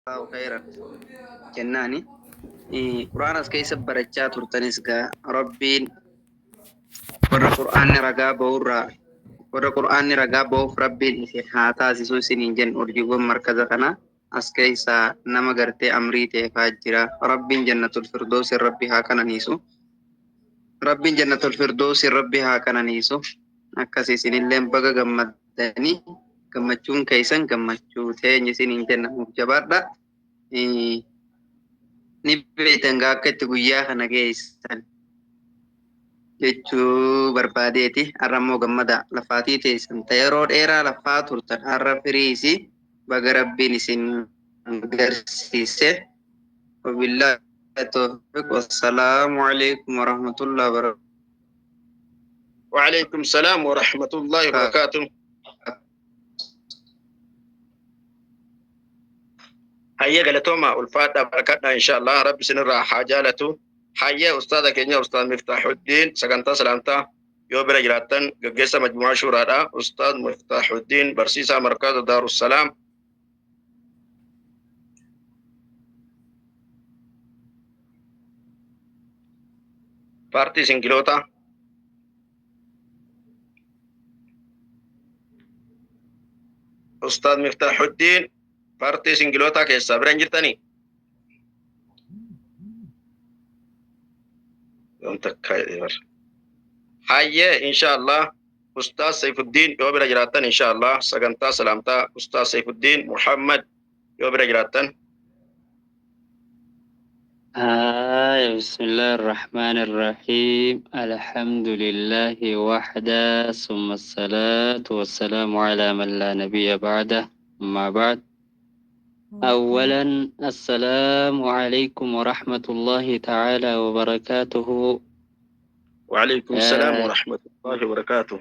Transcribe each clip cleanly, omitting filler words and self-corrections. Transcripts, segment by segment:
خيرا جناني قرآن كيس برجات ترتنسكا ربين قرآن رقا بورا قرآن رقا بوف ربين في حاتا سيسو سنين جن أرجوهم مركز كنا أسكيسا نما غرتي أمريتي فاجرا ربين جنة الفردوس ربي هاكنا نيسو ربين جنة الفردوس ربي هاكنا نيسو أكاسي سنين لين بغا غمدني gammachuun keessan gammachuu teenya isiniin jennamuuf jabaadha. Ni beektan akka itti guyyaa kana geessan jechuu barbaadeeti. Har'a immoo gammada lafaatii teessan ta'e yeroo dheeraa lafaa turtan har'a firiisi baga rabbiin isin garsiise. Wabillahi tawfiq. Wassalaamu alaikum warahmatullahi wabarakatuh. وعليكم السلام ورحمة الله وبركاته. هيا قالتوما والفاتحة بركاتنا إن شاء الله رب سنرى حاجالته. حيا أستاذ كينيا أستاذ مفتاح الدين سكنتا سلامتا يوبر جراتن قيسة مجموعة شورا أستاذ مفتاح الدين برسيسة مركز دار السلام. بارتي سنجلوتا أستاذ مفتاح الدين بارتي سنجلوتا كيسا برنجرتني حيا إن شاء الله أستاذ سيف الدين يوبر جراتن إن شاء الله سكنتا سلامتا أستاذ سيف الدين محمد يوبر جراتن. بسم الله الرحمن الرحيم الحمد لله وحده ثم الصلاة والسلام على من لا نبي بعده أما بعد أولا السلام عليكم ورحمة الله تعالى وبركاته. وعليكم السلام ورحمة الله وبركاته.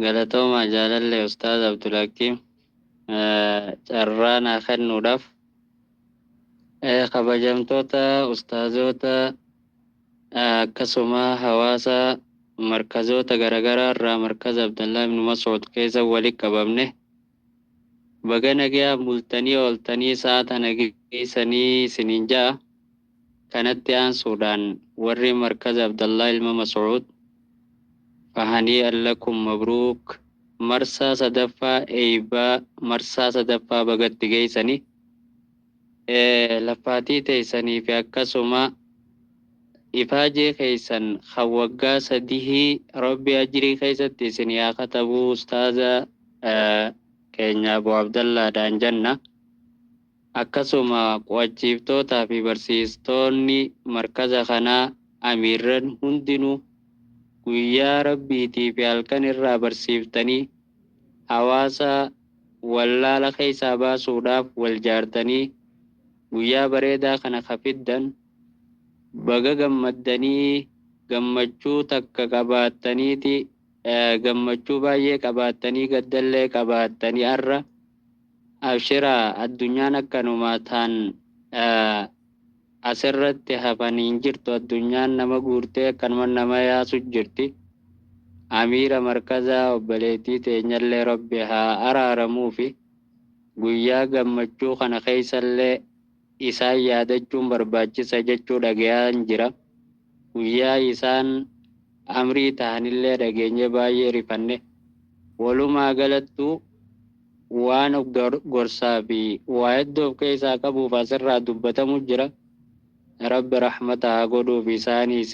قالتو ما جلال أستاذ عبد الحكيم جرانا خنو دف kabajamtoota ustaazota akkasuma hawaasa markazoota garaagaraa irraa markaza Abdallaa ibn Mas'ud keessa walitti qabamne baga nagaa bultanii ooltanii sa'aata nageessanii isiniin ja'a. Kanatti aansuudhaan warri markaza Abdallaa ilma Mas'ud fahanii allakum mabruuk marsaa sadaffaa eeybaa marsaa sadaffaa bagatti geessanii lafaatii teessanii fi akkasuma ifaajee keessan hawwaggaa sadihii rabbi ajrii keessatti isin yaa katabuu ustaaza keenya Abu Abdallaadhaan jenna. Akkasuma qo'achiiftootaa fi barsiistoonni markaza kanaa amiirran hundinuu guyyaa rabbiitii fi halkan irraa barsiiftanii hawaasa wallaala keessaa baasuudhaaf wal jaartanii guyyaa bareedaa kana kafiddan baga gammaddanii gammachuu takka qabaattaniiti gammachuu baay'ee qabaattanii gaddallee qabaattanii har'a abshiraa addunyaan akkanumaa taan asirratti hafaniin jirtu addunyaan nama guurtee akkanuma nama yaasu jirti. Amiira markazaa obboleettii teenyallee rabbi haa araaramuu fi guyyaa gammachuu kana keessallee isaan yaadachuun barbaachisa jechuu dhagayaan jira. Guyyaa isaan amrii ta'anillee dhageenye baay'ee rifanne. Walumaa galattuu waan gorsaa fi waa hedduu of keessaa qabuuf asirraa dubbatamu jira. Rabbi rahmata haa godhuuf isaaniis.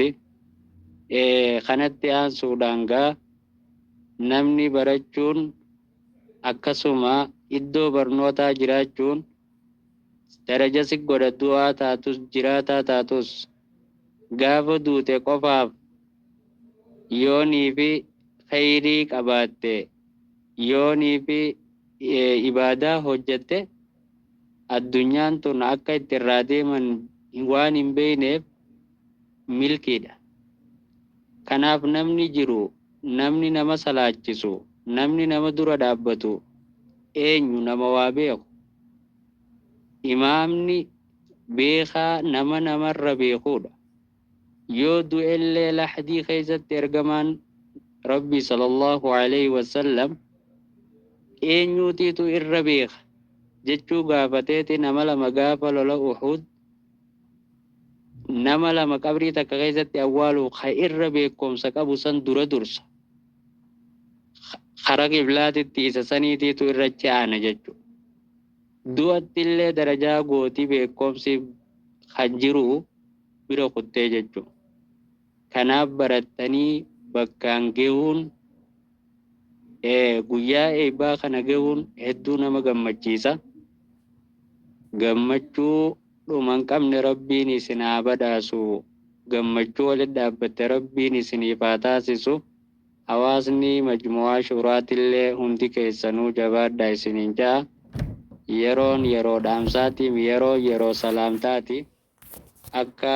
Kanatti aansuudhaan gaa namni barachuun akkasuma iddoo barnootaa jiraachuun daraja si godha du'aa taatus jiraataa taatus gaafa duute qofaaf yoonii fi khayrii qabaatte yoonii fi ibaadaa hojjette addunyaan tun akka itti irraa deeman waan hin beekneef milkiidha. Kanaaf namni jiru namni nama salaachisu namni nama dura dhaabbatu eenyu nama waa beeku. Imaamni beekaa nama namarra beekuudha. Yoo du'ellee lahdii keessatti ergamaan rabbi sallallahu alaihi wasallam eenyutiitu irra beeka jechuu gaafateeti nama lama gaafa lola Uhud nama lama qabrii takka keessatti awwaalu ka irra beekumsa qabu san dura dursa. Hara qiblaatitti isa saniitiitu irra caana jechuudha. Du'atti illee darajaa gootii beekumsi kan jiru bira kuttee jechuudha. Kanaaf barattanii bakkaan gahuun guyyaa eebbaa kana gahuun hedduu nama gammachiisa. Gammachuu dhuman qabne rabbiin isin haa badhaasu. Gammachuu walitti dhaabbatte rabbiin isiniif haa taasisu. Hawaasni majmu'aa shuraatillee hundi keessanuu jabaadhaa isiniin ja'a. Yeroon yeroo dhaamsaatiif yeroo salaamtaati. Akka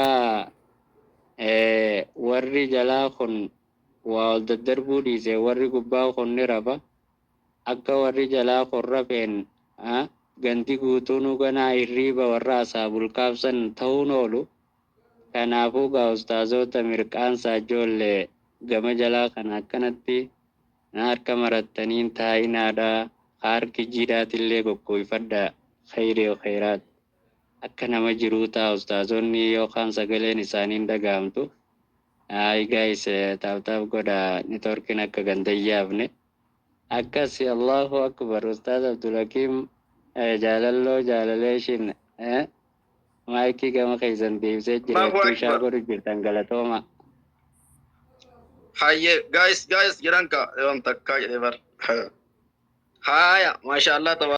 warri jalaa kun waa ol daddarbuu dhiise warri gubbaa kun ni rafa. Akka warri jalaa kun rafeen ganti guutuun ganaa hirriiba warra asaabul kaabsan ta'uun oolu. Kanaafuu gaa ustaazota mirqaansaa ijoollee gama jalaa kana akkanatti harka marattaniin taa'inaadhaa harki jiidhaatillee goggoifadhaa khayraat akka nama jiruu ta'a ustaazonni yookaan sagaleen isaaniin dhagahamtu. Guys taaptaap godha nitorkin akka gandayyaafne akkasi Allahu akbar ustaaz Abdulhakim jaalalloo jaalaleeshin maayikii gama keessan deebisee jira jechuu shaa godhu jirtan galatooma. Haye guys jiran ka takka jedhe bar. Haya masha Allah.